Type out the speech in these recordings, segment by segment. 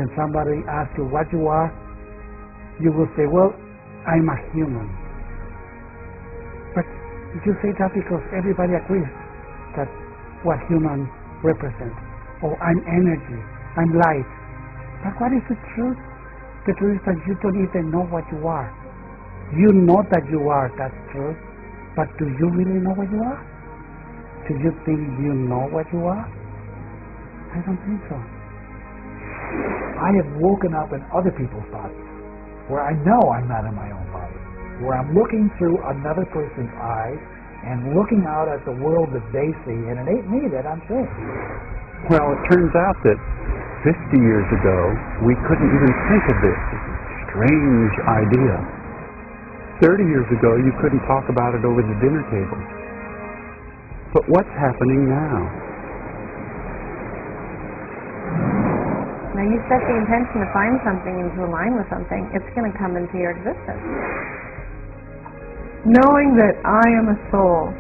when somebody asks you what you are, you will say, well, I'm a human. But you say that because everybody agrees that what humans represent. Oh, I'm energy, I'm light. But what is the truth? The truth is that you don't even know what you are. You know that you are, that's true. But do you really know what you are? Do you think you know what you are? I don't think so. I have woken up in other people's bodies where I know I'm not in my own body, where I'm looking through another person's eyes and looking out at the world that they see, and it ain't me that I'm seeing. Well, it turns out that 50 years ago, we couldn't even think of this. It's a strange idea. 30 years ago, you couldn't talk about it over the dinner table. But what's happening now? Now you set the intention to find something and to align with something, it's going to come into your existence. Knowing that I am a soul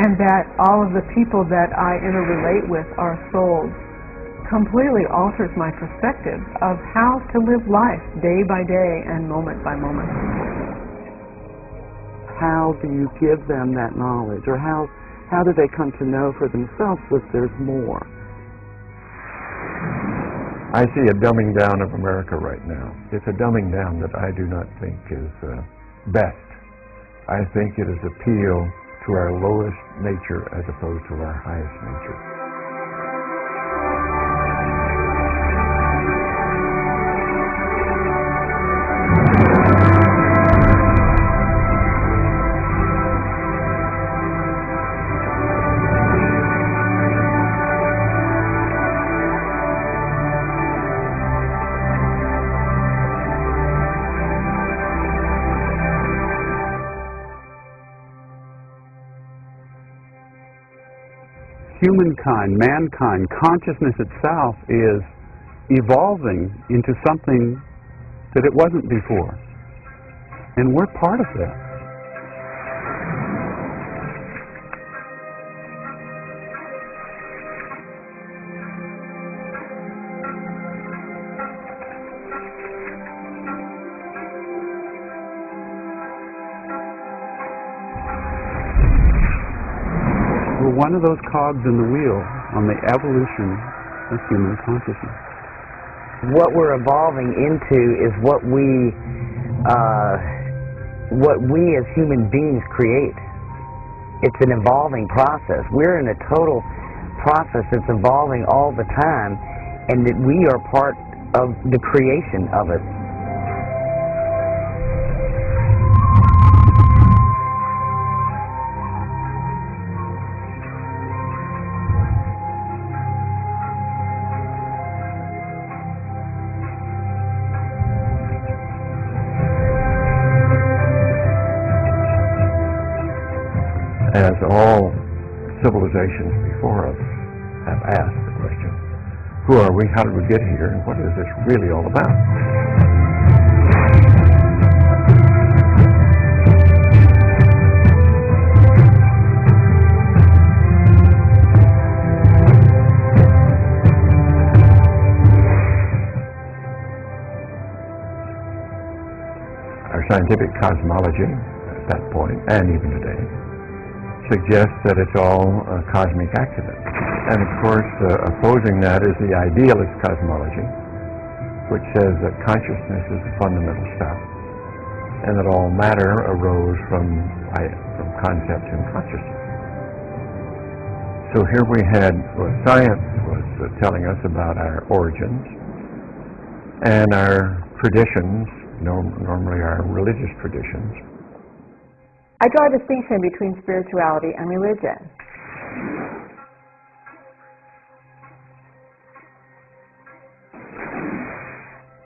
and that all of the people that I interrelate with are souls completely alters my perspective of how to live life day by day and moment by moment. How do you give them that knowledge, or how do they come to know for themselves that there's more? I see a dumbing down of America right now. It's a dumbing down that I do not think is best. I think it is appeal to our lowest nature as opposed to our highest nature. Humankind, mankind, consciousness itself is evolving into something that it wasn't before. And we're part of that. We're one of those cogs in the wheel on the evolution of human consciousness. What we're evolving into is what we as human beings create. It's an evolving process. We're in a total process that's evolving all the time, and that we are part of the creation of it. As all civilizations before us have asked the question, who are we, how did we get here, and what is this really all about? Our scientific cosmology at that point, and even today, suggests that it's all a cosmic accident. And of course, opposing that is the idealist cosmology, which says that consciousness is the fundamental stuff, and that all matter arose from concepts and consciousness. So here we had what science was telling us about our origins, and our traditions, normally our religious traditions. I draw a distinction between spirituality and religion.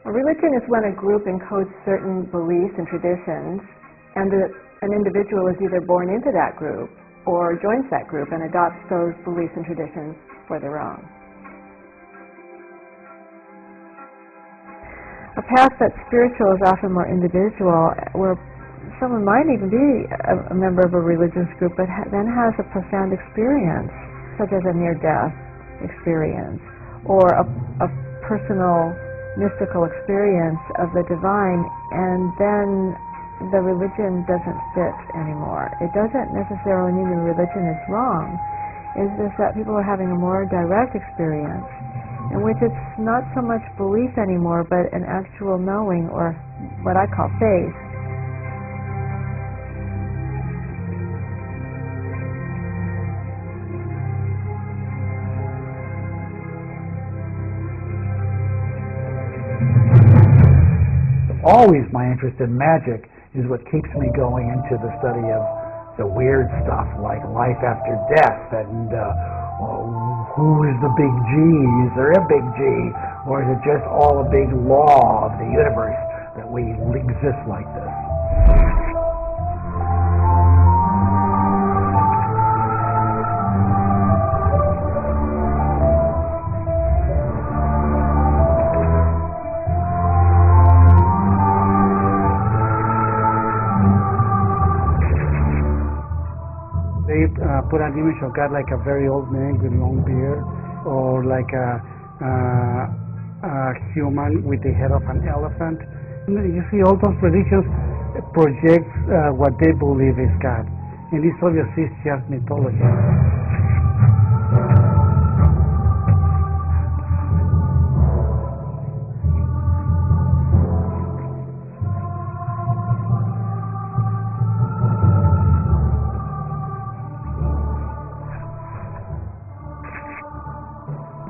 A religion is when a group encodes certain beliefs and traditions, and an individual is either born into that group or joins that group and adopts those beliefs and traditions for their own. A path that's spiritual is often more individual, where someone might even be a member of a religious group, but then has a profound experience, such as a near-death experience, or a personal mystical experience of the divine, and then the religion doesn't fit anymore. It doesn't necessarily mean the religion is wrong. It's just that people are having a more direct experience in which it's not so much belief anymore, but an actual knowing, or what I call faith. Always my interest in magic is what keeps me going into the study of the weird stuff like life after death and who is the big G? Is there a big G? Or is it just all a big law of the universe that we exist like this? They put an image of God like a very old man with long beard, or like a human with the head of an elephant. You see, all those religions project what they believe is God, and it's obviously just mythology.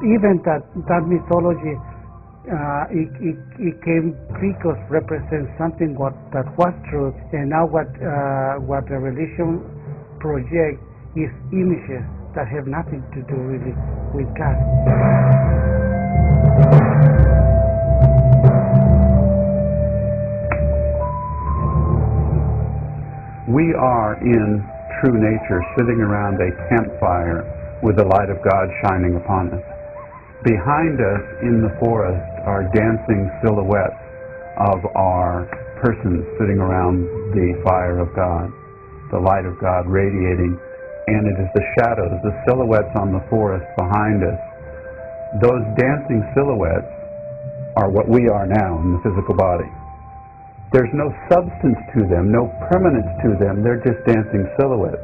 Even that mythology, it came because represents something that was true, and now what the religion projects is images that have nothing to do really with God. We are in true nature sitting around a campfire with the light of God shining upon us. Behind us in the forest are dancing silhouettes of our persons sitting around the fire of God, the light of God radiating, and it is the shadows, the silhouettes on the forest behind us. Those dancing silhouettes are what we are now in the physical body. There's no substance to them, no permanence to them, they're just dancing silhouettes.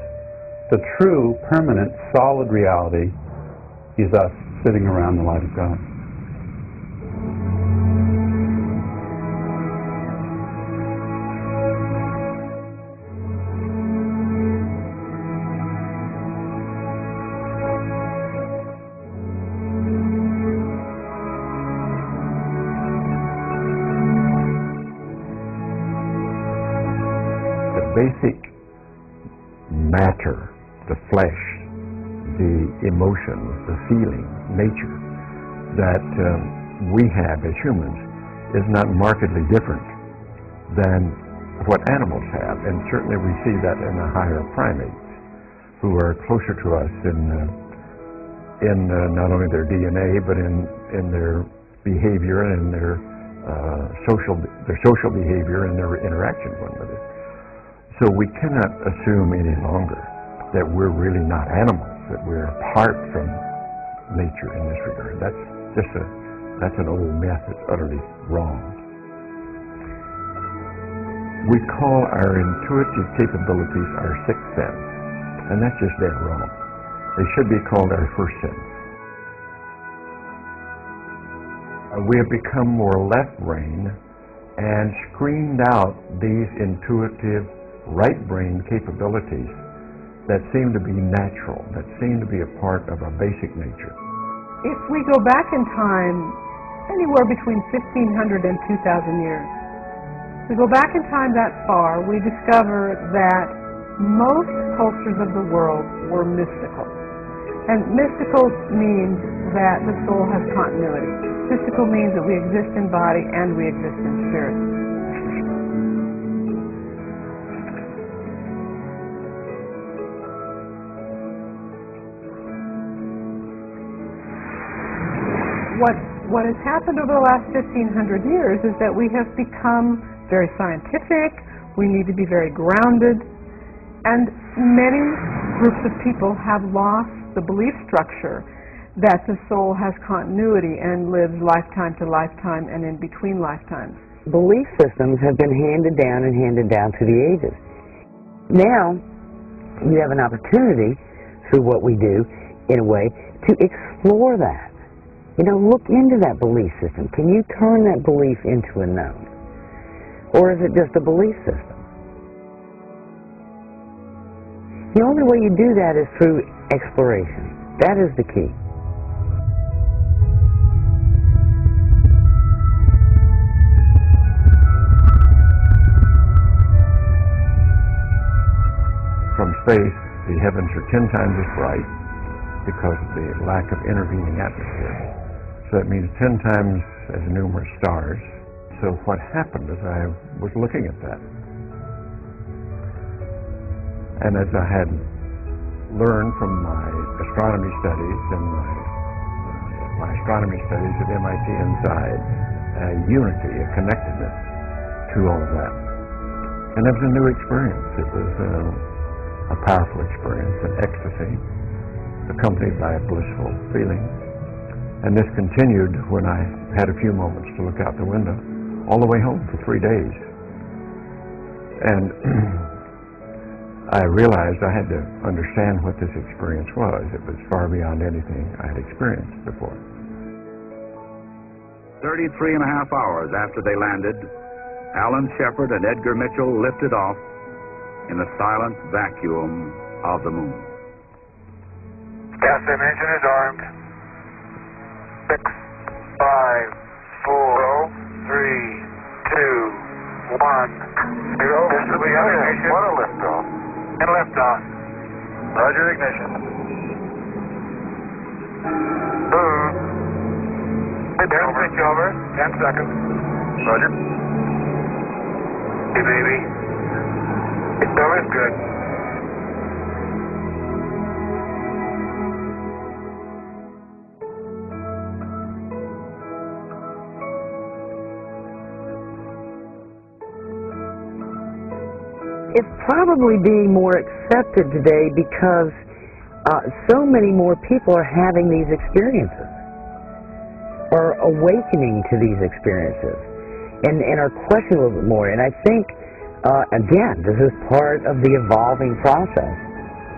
The true, permanent, solid reality is us sitting around the light of God. The basic matter, the flesh, the emotions, the feeling, nature that we have as humans is not markedly different than what animals have, and certainly we see that in the higher primates who are closer to us in not only their DNA but in their behavior and their social behavior and their interaction one with it. So we cannot assume any longer that we're really not animals, that we're apart from nature in this regard. That's an old myth that's utterly wrong. We call our intuitive capabilities our sixth sense, and that's just dead wrong. They should be called our first sense. We have become more left brain and screened out these intuitive right brain capabilities that seem to be natural, that seem to be a part of our basic nature. If we go back in time, anywhere between 1,500 and 2,000 years, if we go back in time that far, we discover that most cultures of the world were mystical. And mystical means that the soul has continuity. Mystical means that we exist in body and we exist in spirit. What has happened over the last 1,500 years is that we have become very scientific, we need to be very grounded, and many groups of people have lost the belief structure that the soul has continuity and lives lifetime to lifetime and in between lifetimes. Belief systems have been handed down through the ages. Now, you have an opportunity through what we do, in a way, to explore that. You know, look into that belief system. Can you turn that belief into a known? Or is it just a belief system? The only way you do that is through exploration. That is the key. From space, the heavens are 10 times as bright because of the lack of intervening atmosphere. So that means 10 times as numerous stars. So what happened is I was looking at that. And as I had learned from my astronomy studies and my astronomy studies at MIT inside, a unity, a connectedness to all of that. And it was a new experience. It was a powerful experience, an ecstasy, accompanied by a blissful feeling. And this continued when I had a few moments to look out the window, all the way home for 3 days. And I realized I had to understand what this experience was. It was far beyond anything I had experienced before. 33 and a half hours after they landed, Alan Shepard and Edgar Mitchell lifted off in the silent vacuum of the moon. Gas engine is armed. 6, 5, 4, 3, 2, 1. 0. This will be ignition. What a liftoff. And liftoff. Roger, ignition. Boom. There's switch over. 10 seconds. Roger. Hey, baby. It still is good. It's probably being more accepted today because so many more people are having these experiences, or awakening to these experiences, and are questioning a little bit more. And I think, again, this is part of the evolving process,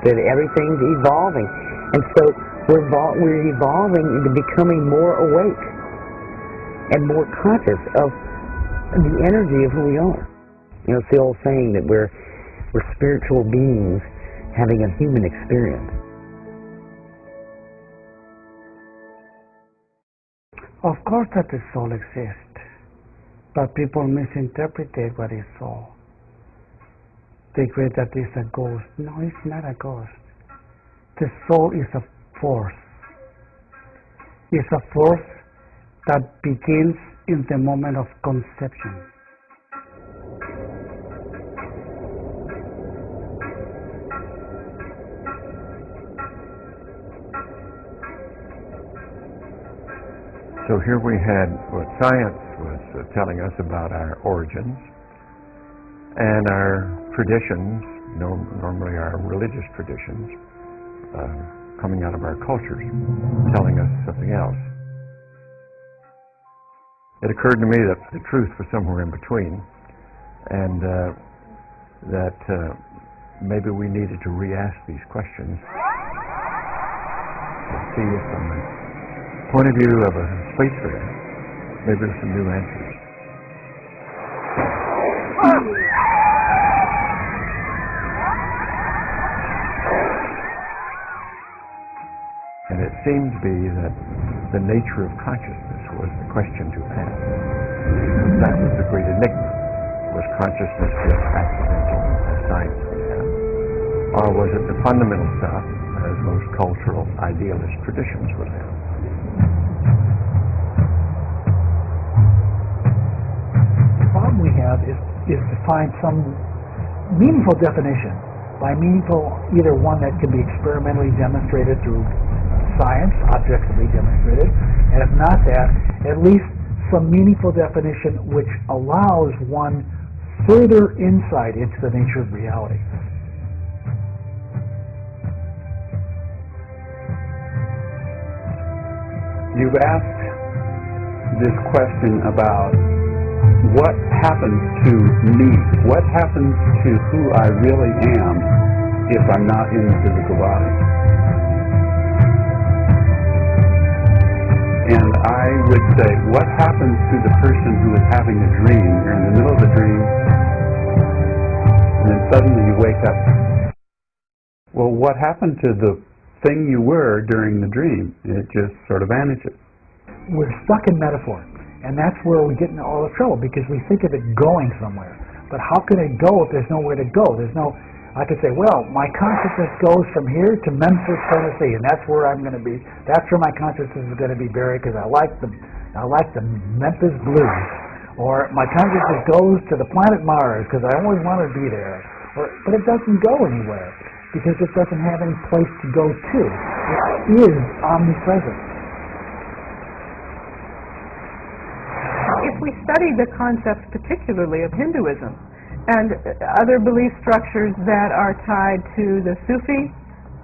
that everything's evolving. And so we're evolving into becoming more awake and more conscious of the energy of who we are. You know, it's the old saying that we're spiritual beings having a human experience. Of course that the soul exists, but people misinterpret what is soul. They create that it's a ghost. No, it's not a ghost. The soul is a force. It's a force that begins in the moment of conception. So here we had what science was telling us about our origins and our traditions, normally our religious traditions, coming out of our cultures, telling us something else. It occurred to me that the truth was somewhere in between, and that maybe we needed to re-ask these questions and see if from the point of view of a spacefarer, maybe there's some new answers. And it seemed to be that the nature of consciousness was the question to ask. That was the great enigma. Was consciousness just accidental, as science would have? Or was it the fundamental stuff, as most cultural idealist traditions would have? The problem we have is to find some meaningful definition. By meaningful, either one that can be experimentally demonstrated through science, objectively demonstrated, and if not that, at least some meaningful definition which allows one further insight into the nature of reality. You've asked this question about what happens to me, what happens to who I really am if I'm not in the physical body. And I would say, what happens to the person who is having a dream? You're in the middle of the dream, and then suddenly you wake up. Well, what happened to the thing you were during the dream? It just sort of vanishes. We're stuck in metaphor, and that's where we get into all the trouble, because we think of it going somewhere. But how can it go if there's nowhere to go? There's no, I could say, well, my consciousness goes from here to Memphis, Tennessee, and that's where I'm going to be. That's where my consciousness is going to be buried, because I like the Memphis blues. Or my consciousness goes to the planet Mars because I always wanted to be there. But it doesn't go anywhere, because it doesn't have any place to go to. It is omnipresent. If we study the concepts particularly of Hinduism and other belief structures that are tied to the Sufi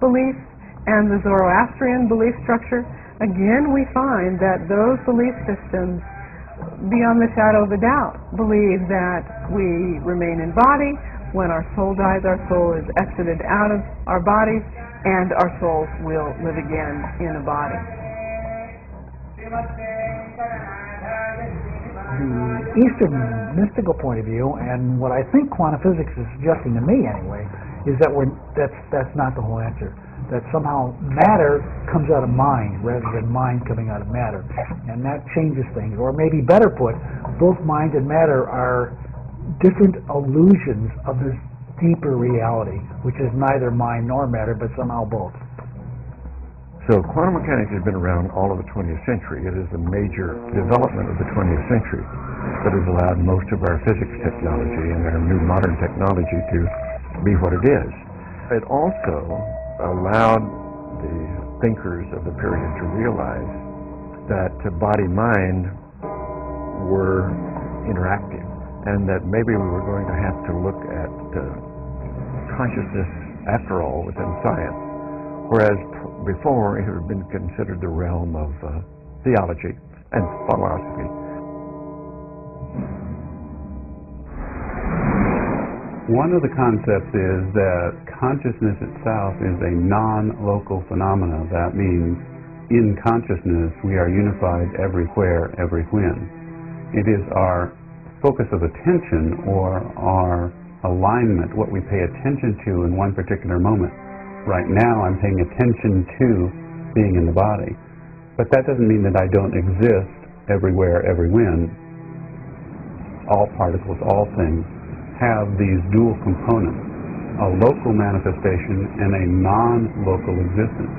beliefs and the Zoroastrian belief structure, again we find that those belief systems, beyond the shadow of a doubt, believe that we remain in body. When our soul dies, our soul is exited out of our bodies, and our souls will live again in a body. The Eastern mystical point of view, and what I think quantum physics is suggesting to me anyway, is that that's not the whole answer. That somehow matter comes out of mind rather than mind coming out of matter, and that changes things. Or maybe better put, both mind and matter are different illusions of this deeper reality, which is neither mind nor matter, but somehow both. So quantum mechanics has been around all of the 20th century. It is a major development of the 20th century that has allowed most of our physics technology and our new modern technology to be what it is. It also allowed the thinkers of the period to realize that body-mind were interactive, and that maybe we were going to have to look at consciousness after all within science, whereas before it had been considered the realm of theology and philosophy. One of the concepts is that consciousness itself is a non-local phenomena. That means in consciousness we are unified everywhere, every when. It is our focus of attention or our alignment, what we pay attention to in one particular moment. Right now I'm paying attention to being in the body, but that doesn't mean that I don't exist everywhere, every when. All particles, all things have these dual components, a local manifestation and a non-local existence.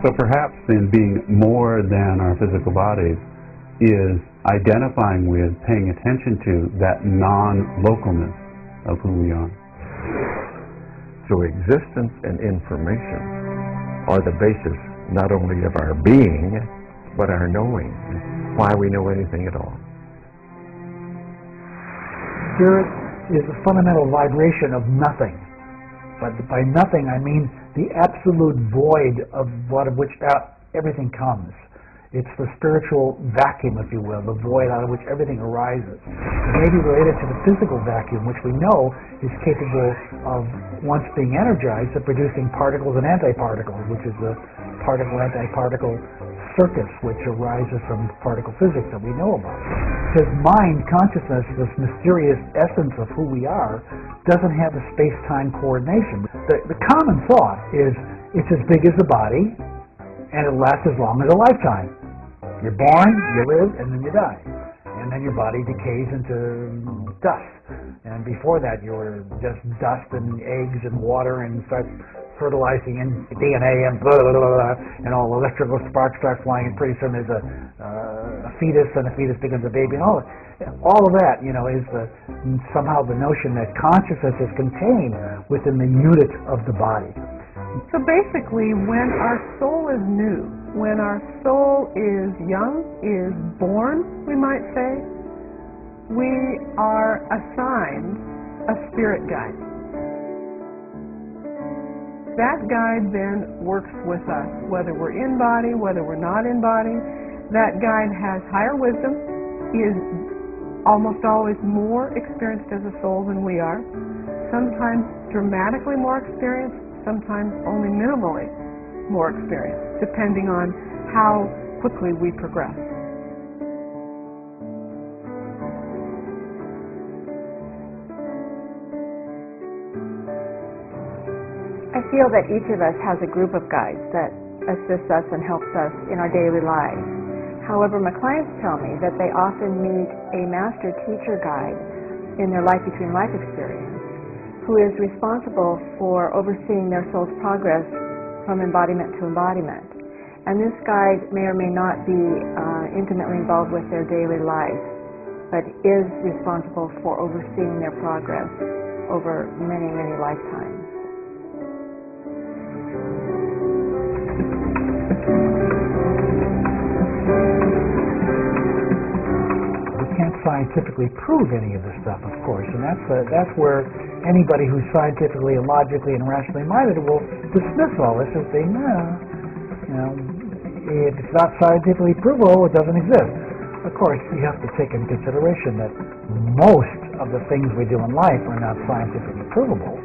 So perhaps then being more than our physical bodies is identifying with, paying attention to that non-localness of who we are. So existence and information are the basis not only of our being, but our knowing, why we know anything at all. Spirit is the fundamental vibration of nothing. But by nothing I mean the absolute void of which everything comes. It's the spiritual vacuum, if you will, the void out of which everything arises. It may be related to the physical vacuum, which we know is capable of, once being energized, of producing particles and antiparticles, which is the particle-antiparticle circus which arises from particle physics that we know about. Because mind, consciousness, this mysterious essence of who we are, doesn't have a space-time coordination. The common thought is it's as big as the body, and it lasts as long as a lifetime. You're born, you live, and then you die. And then your body decays into dust. And before that, you're just dust and eggs and water, and starts fertilizing in DNA and blah, blah, blah, blah, and all electrical sparks start flying, and pretty soon there's a fetus, and the fetus becomes a baby, and all of that, is somehow the notion that consciousness is contained within the unit of the body. So basically, when our soul is new, when our soul is young, is born, we might say, we are assigned a spirit guide. that guide then works with us, whether we're in body, whether we're not in body. That guide has higher wisdom, is almost always more experienced as a soul than we are, sometimes dramatically more experienced, sometimes only minimally more experienced, depending on how quickly we progress. I feel that each of us has a group of guides that assists us and helps us in our daily lives. However, my clients tell me that they often meet a master teacher guide in their life between life experience who is responsible for overseeing their soul's progress from embodiment to embodiment. And this guide may or may not be intimately involved with their daily life, but is responsible for overseeing their progress over many, many lifetimes. Scientifically prove any of this stuff, of course, and that's where anybody who's scientifically and logically and rationally minded will dismiss all this as saying, if it's not scientifically provable, it doesn't exist. Of course, you have to take into consideration that most of the things we do in life are not scientifically provable.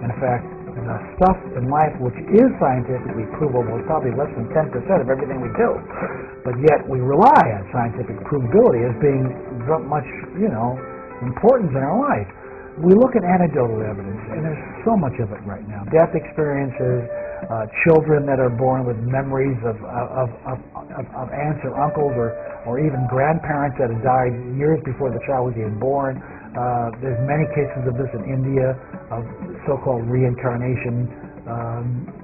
In fact, the stuff in life which is scientifically provable is probably less than 10% of everything we do. But yet we rely on scientific provability as being much, importance in our life. We look at anecdotal evidence, and there's so much of it right now. Death experiences, children that are born with memories of aunts or uncles or even grandparents that have died years before the child was even born. There's many cases of this in India, of so-called reincarnation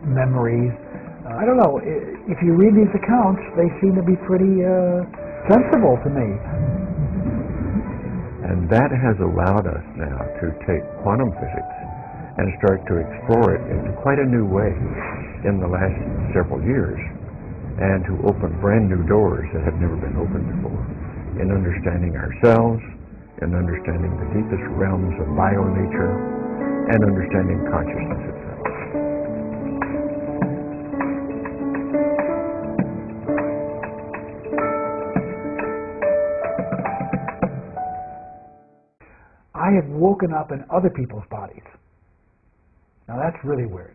memories. I don't know, if you read these accounts, they seem to be pretty sensible to me. And that has allowed us now to take quantum physics and start to explore it in quite a new way in the last several years, and to open brand new doors that have never been opened before in understanding ourselves, in understanding the deepest realms of bio-nature, and understanding consciousness itself. I have woken up in other people's bodies. Now that's really weird.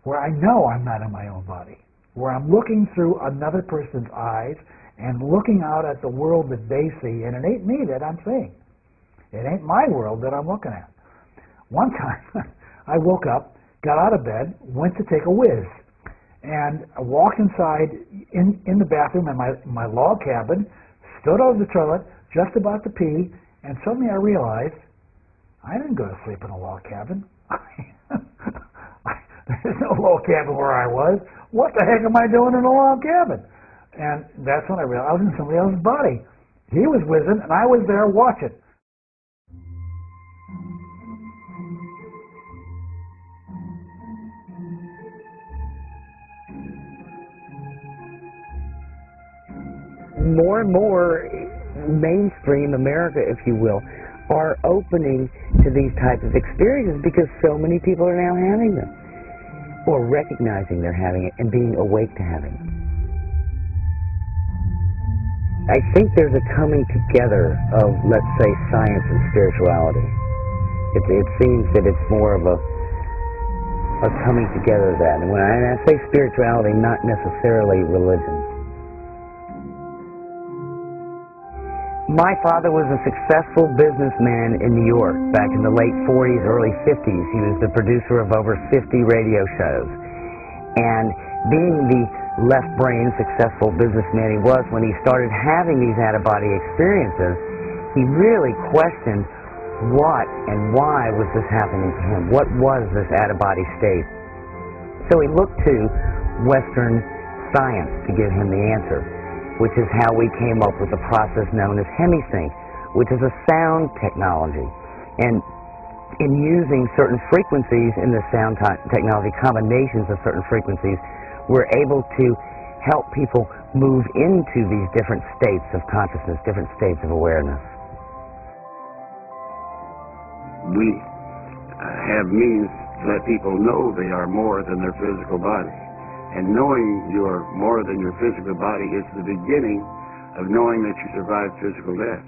Where I know I'm not in my own body. Where I'm looking through another person's eyes and looking out at the world that they see, and it ain't me that I'm seeing. It ain't my world that I'm looking at. One time, I woke up, got out of bed, went to take a whiz, and I walked inside in the bathroom in my log cabin, stood over the toilet, just about to pee, and suddenly I realized I didn't go to sleep in a log cabin. There's no log cabin where I was. What the heck am I doing in a log cabin? And that's when I realized I was in somebody else's body. He was whizzing, and I was there watching. More and more mainstream America, if you will, are opening to these types of experiences because so many people are now having them, or recognizing they're having it and being awake to having it. I think there's a coming together of, let's say, science and spirituality. It seems that it's more of a coming together of that. And when I say spirituality, not necessarily religion. My father was a successful businessman in New York back in the late 40s, early 50s. He was the producer of over 50 radio shows. And being the left-brain successful businessman he was, when he started having these out-of-body experiences, he really questioned what and why was this happening to him? What was this out-of-body state? So he looked to Western science to give him the answer, which is how we came up with the process known as hemisync, which is a sound technology. And in using certain frequencies in the sound technology, combinations of certain frequencies, we're able to help people move into these different states of consciousness, different states of awareness. We have means let people know they are more than their physical body. And knowing you're more than your physical body is the beginning of knowing that you survived physical death.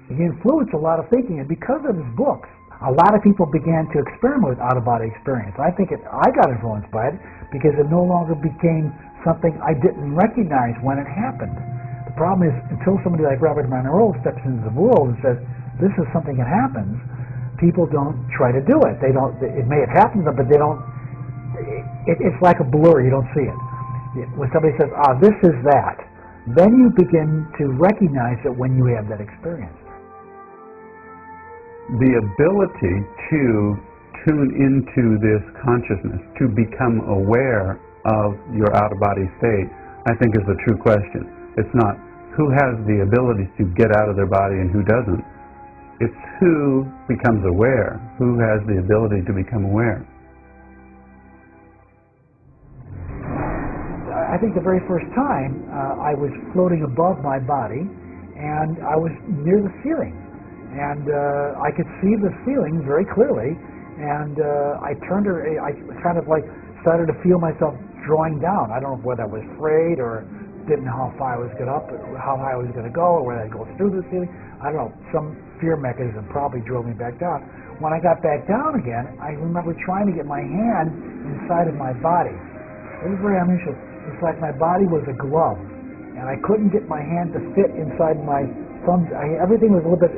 He influenced a lot of thinking, and because of his books, a lot of people began to experiment with out-of-body experience. I got influenced by it because it no longer became something I didn't recognize when it happened. The problem is, until somebody like Robert Monroe steps into the world and says, this is something that happens, people don't try to do it. They don't. It may have happened to them, but they don't. It's like a blur. You don't see it. When somebody says, this is that, then you begin to recognize it when you have that experience. The ability to tune into this consciousness, to become aware of your out-of-body state, I think is the true question. It's not who has the ability to get out of their body and who doesn't. It's who becomes aware, who has the ability to become aware. I think the very first time I was floating above my body, and I was near the ceiling, and I could see the ceiling very clearly, and I kind of like started to feel myself drawing down. I don't know whether I was afraid or didn't know how far I was going up, how high I was going to go, or whether I'd go through the ceiling. I don't know. Some fear mechanism probably drove me back down. When I got back down again, I remember trying to get my hand inside of my body. It was very unusual. It's like my body was a glove, and I couldn't get my hand to fit inside my thumb. Everything was a little bit,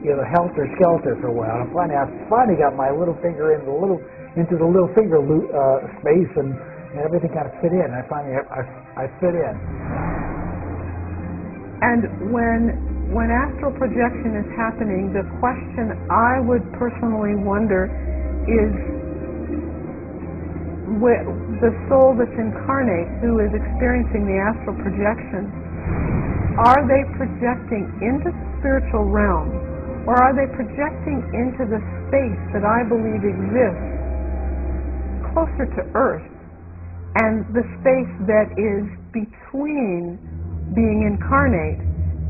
helter-skelter for a while. And I finally got my little finger into the little finger space, and everything kind of fit in. I finally fit in. And when astral projection is happening, the question I would personally wonder is, the soul that's incarnate who is experiencing the astral projection, are they projecting into the spiritual realm, or are they projecting into the space that I believe exists closer to Earth, and the space that is between being incarnate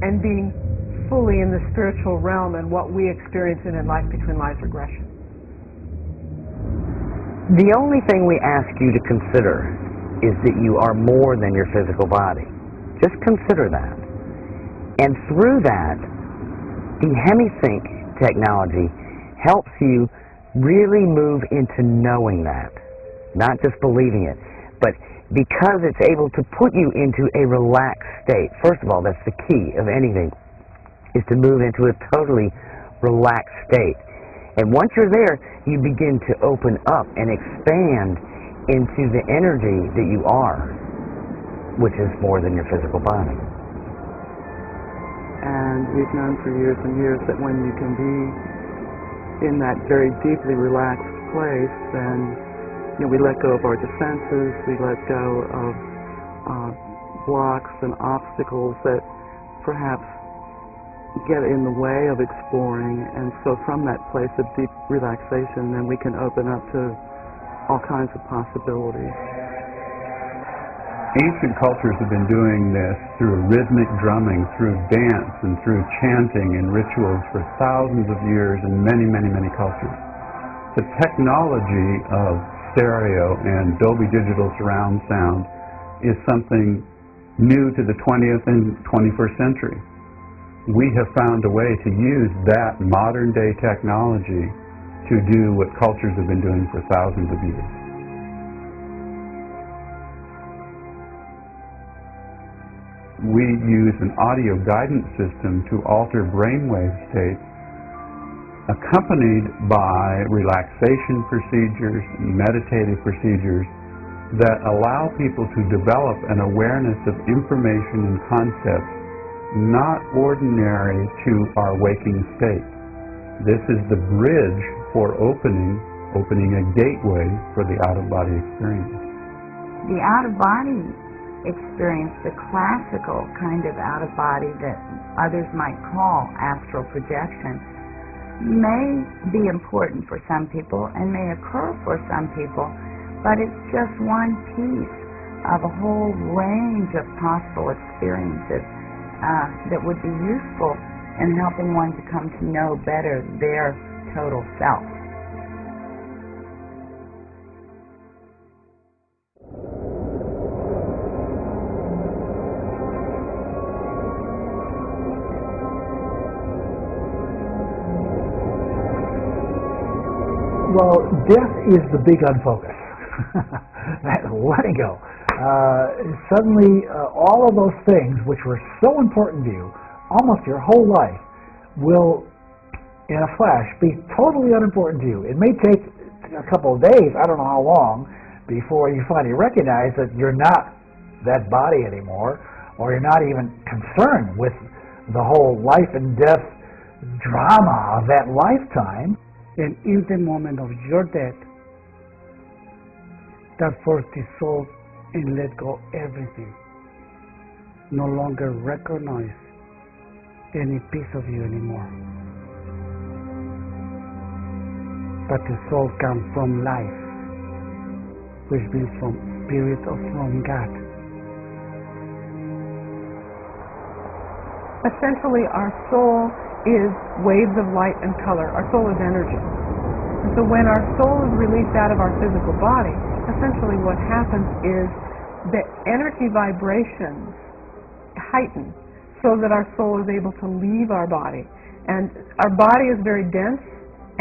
and being fully in the spiritual realm and what we experience in life between life regression? The only thing we ask you to consider is that you are more than your physical body. Just consider that. And through that, the HemiSync technology helps you really move into knowing that. Not just believing it, but because it's able to put you into a relaxed state. First of all, that's the key of anything, is to move into a totally relaxed state. And once you're there, you begin to open up and expand into the energy that you are, which is more than your physical body. And we've known for years and years that when you can be in that very deeply relaxed place, then we let go of our defenses, we let go of blocks and obstacles that perhaps get in the way of exploring, and so from that place of deep relaxation, then we can open up to all kinds of possibilities. Ancient cultures have been doing this through rhythmic drumming, through dance, and through chanting and rituals for thousands of years in many, many, many cultures. The technology of stereo and Dolby Digital surround sound is something new to the 20th and 21st century. We have found a way to use that modern-day technology to do what cultures have been doing for thousands of years. We use an audio guidance system to alter brainwave states, accompanied by relaxation procedures, meditative procedures that allow people to develop an awareness of information and concepts not ordinary to our waking state. This is the bridge for opening a gateway for the out-of-body experience. The out-of-body experience, the classical kind of out-of-body that others might call astral projection, may be important for some people and may occur for some people, but it's just one piece of a whole range of possible experiences that would be useful in helping one to come to know better their total self. Well, death is the big unfocus. Letting go. Suddenly, all of those things which were so important to you, almost your whole life, will, in a flash, be totally unimportant to you. It may take a couple of days, I don't know how long, before you finally recognize that you're not that body anymore, or you're not even concerned with the whole life and death drama of that lifetime. And in the moment of your death, that force dissolve and let go everything. No longer recognize any piece of you anymore. But the soul comes from life, which means from spirit or from God. Essentially, our soul is waves of light and color. Our soul is energy. And so when our soul is released out of our physical body, essentially what happens is the energy vibrations heighten so that our soul is able to leave our body. And our body is very dense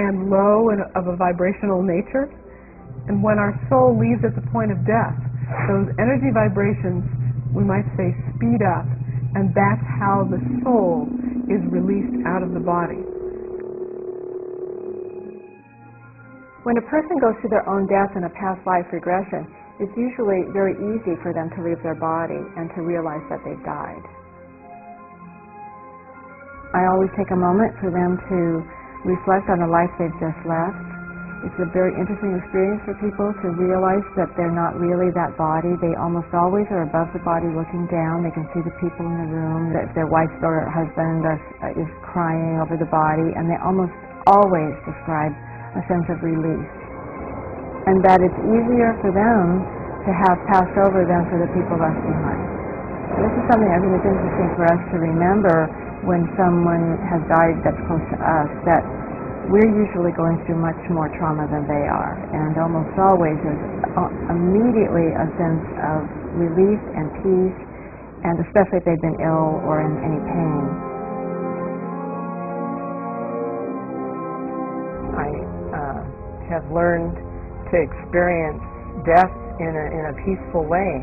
and low and of a vibrational nature. And when our soul leaves at the point of death, those energy vibrations, we might say, speed up, and that's how the soul is released out of the body. When a person goes through their own death in a past life regression, it's usually very easy for them to leave their body and to realize that they've died. I always take a moment for them to reflect on the life they've just left. It's a very interesting experience for people to realize that they're not really that body. They almost always are above the body looking down. They can see the people in the room, that their wife or husband is crying over the body, and they almost always describe a sense of release. And that it's easier for them to have passed over than for the people left behind. This is something I think is interesting for us to remember when someone has died that's close to us, that we're usually going through much more trauma than they are, and almost always there's immediately a sense of relief and peace, and especially if they've been ill or in any pain. I have learned to experience death in a peaceful way,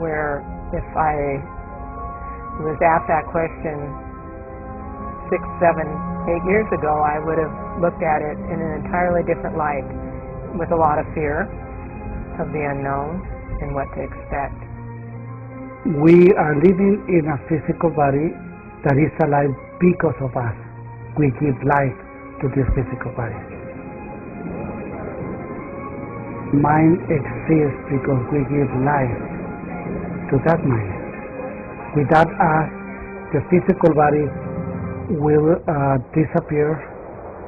where if I was asked that question 6, 7, 8 years ago, I would have looked at it in an entirely different light, with a lot of fear of the unknown and what to expect. We are living in a physical body that is alive because of us. We give life to this physical body. Mind exists because we give life to that mind. Without us, the physical body will disappear,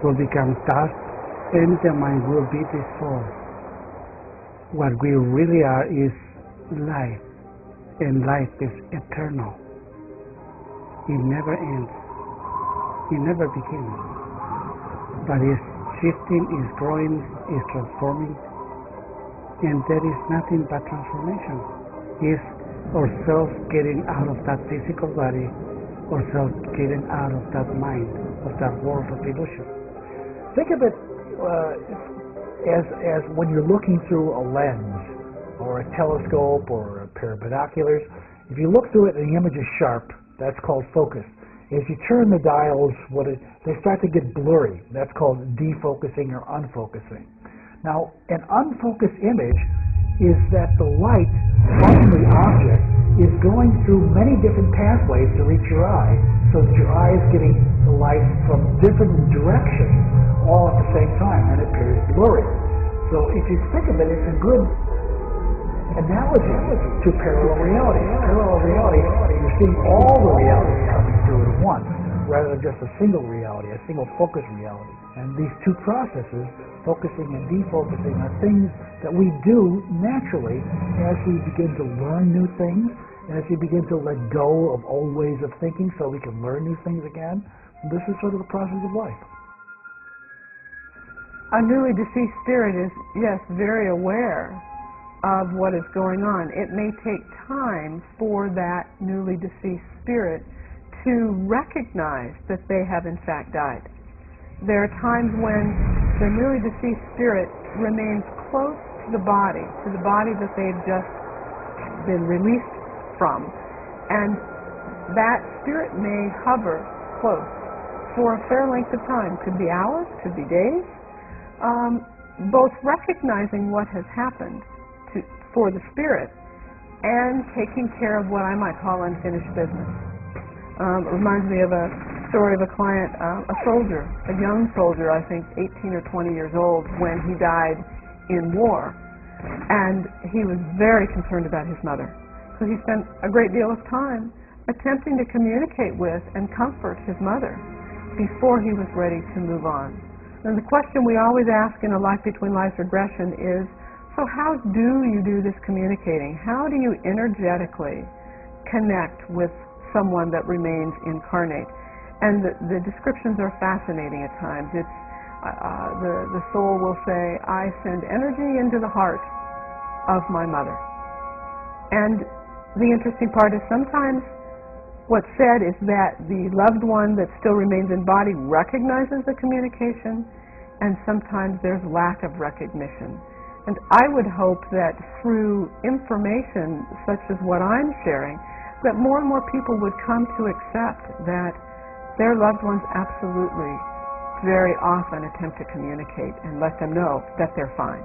will become dust, and the mind will be dissolved. What we really are is life, and life is eternal. It never ends. It never begins. But it's shifting, it's growing, it's transforming, and there is nothing but transformation. It's ourselves getting out of that physical body, ourselves getting out of that mind, of that world of illusion. Think of it as when you're looking through a lens or a telescope or a pair of binoculars. If you look through it and the image is sharp, that's called focus. As you turn the dials, they start to get blurry. That's called defocusing or unfocusing. Now, an unfocused image is that the light from the object is going through many different pathways to reach your eye, so that your eye is getting the light from different directions all at the same time, and it appears blurry. So if you think of it, it's a good analogy to parallel reality. Parallel reality, you're seeing all the realities coming through at once, rather than just a single reality, a single focus reality. And these two processes, focusing and defocusing, are things that we do naturally as we begin to learn new things, as we begin to let go of old ways of thinking so we can learn new things again. And this is sort of the process of life. A newly deceased spirit is, yes, very aware of what is going on. It may take time for that newly deceased spirit to recognize that they have in fact died. There are times when the newly deceased spirit remains close to the body that they've just been released from. And that spirit may hover close for a fair length of time. Could be hours, could be days. Both recognizing what has happened for the spirit and taking care of what I might call unfinished business. It reminds me of a story of a client, a soldier, a young soldier, I think 18 or 20 years old, when he died in war. And he was very concerned about his mother. So he spent a great deal of time attempting to communicate with and comfort his mother before he was ready to move on. And the question we always ask in a life between lives regression is, so how do you do this communicating? How do you energetically connect with someone that remains incarnate? And the descriptions are fascinating at times. It's the soul will say, I send energy into the heart of my mother. And the interesting part is sometimes what's said is that the loved one that still remains in body recognizes the communication, and sometimes there's lack of recognition. And I would hope that through information such as what I'm sharing, that more and more people would come to accept that their loved ones absolutely very often attempt to communicate and let them know that they're fine.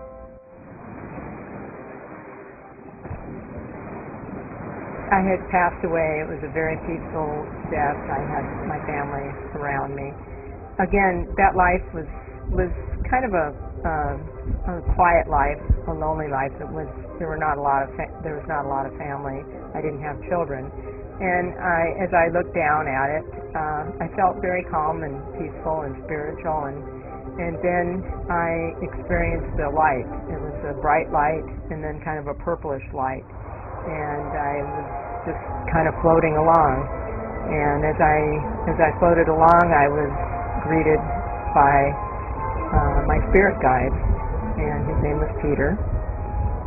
I had passed away. It was a very peaceful death. I had my family around me. Again, that life was kind of a quiet life, a lonely life. There was not a lot of family. I didn't have children, and as I looked down at it, I felt very calm and peaceful and spiritual. And then I experienced the light. It was a bright light, and then kind of a purplish light. And I was just kind of floating along. And as I floated along, I was greeted by my spirit guide, and his name was Peter.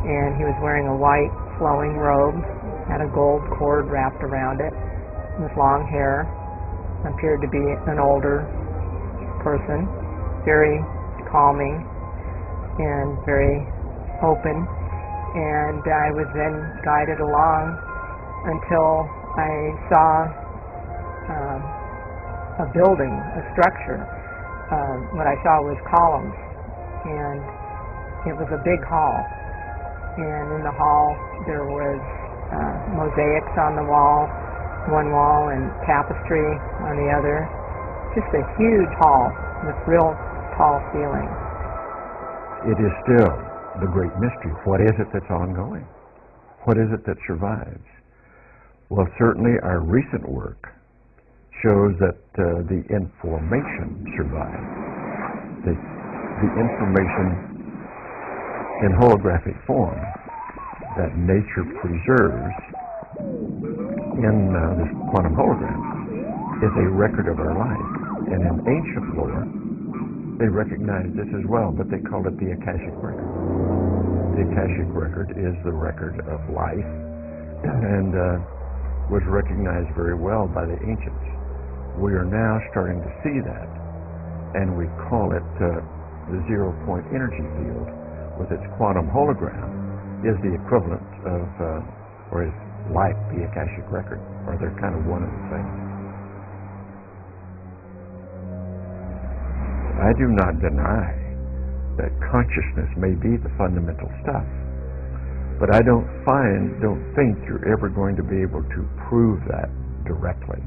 And he was wearing a white flowing robe, had a gold cord wrapped around it, with long hair, appeared to be an older person, very calming and very open. And I was then guided along until I saw a building, a structure. What I saw was columns, and it was a big hall. And in the hall there was mosaics on the wall, one wall, and tapestry on the other. Just a huge hall with real tall ceilings. It is still the great mystery. What is it that's ongoing? What is it that survives? Well, certainly our recent work shows that the information survives. The information in holographic form that nature preserves in this quantum hologram is a record of our life. And in ancient lore, they recognize this as well, but they call it the Akashic record. The Akashic record is the record of life, and was recognized very well by the ancients. We are now starting to see that, and we call it the zero-point energy field with its quantum hologram is the equivalent of, or is like the Akashic record, or they're kind of one and the same. I do not deny that consciousness may be the fundamental stuff, but I don't think you're ever going to be able to prove that directly.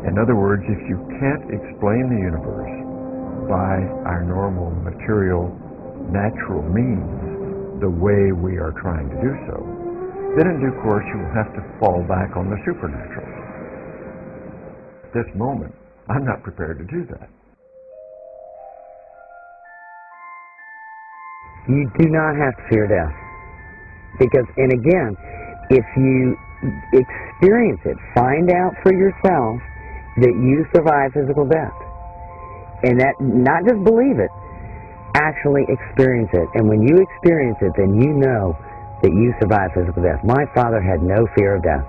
In other words, if you can't explain the universe by our normal material, natural means, the way we are trying to do so, then in due course you will have to fall back on the supernatural. At this moment, I'm not prepared to do that. You do not have to fear death. Because, and again, if you experience it, find out for yourself that you survive physical death. And that, not just believe it, actually experience it. And when you experience it, then you know that you survive physical death. My father had no fear of death.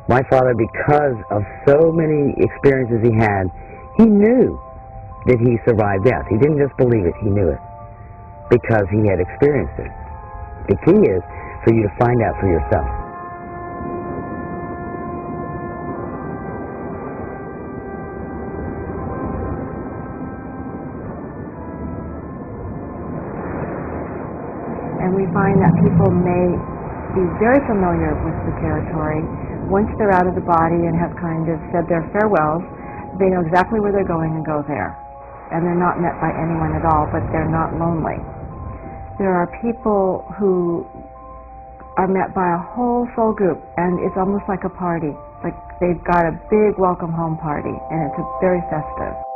My father, because of so many experiences he had, he knew that he survived death. He didn't just believe it, he knew it, because he had experienced it. The key is for you to find out for yourself. And we find that people may be very familiar with the territory. Once they're out of the body and have kind of said their farewells, they know exactly where they're going and go there. And they're not met by anyone at all, but they're not lonely. There are people who are met by a whole soul group, and it's almost like a party. Like they've got a big welcome home party, and it's very festive.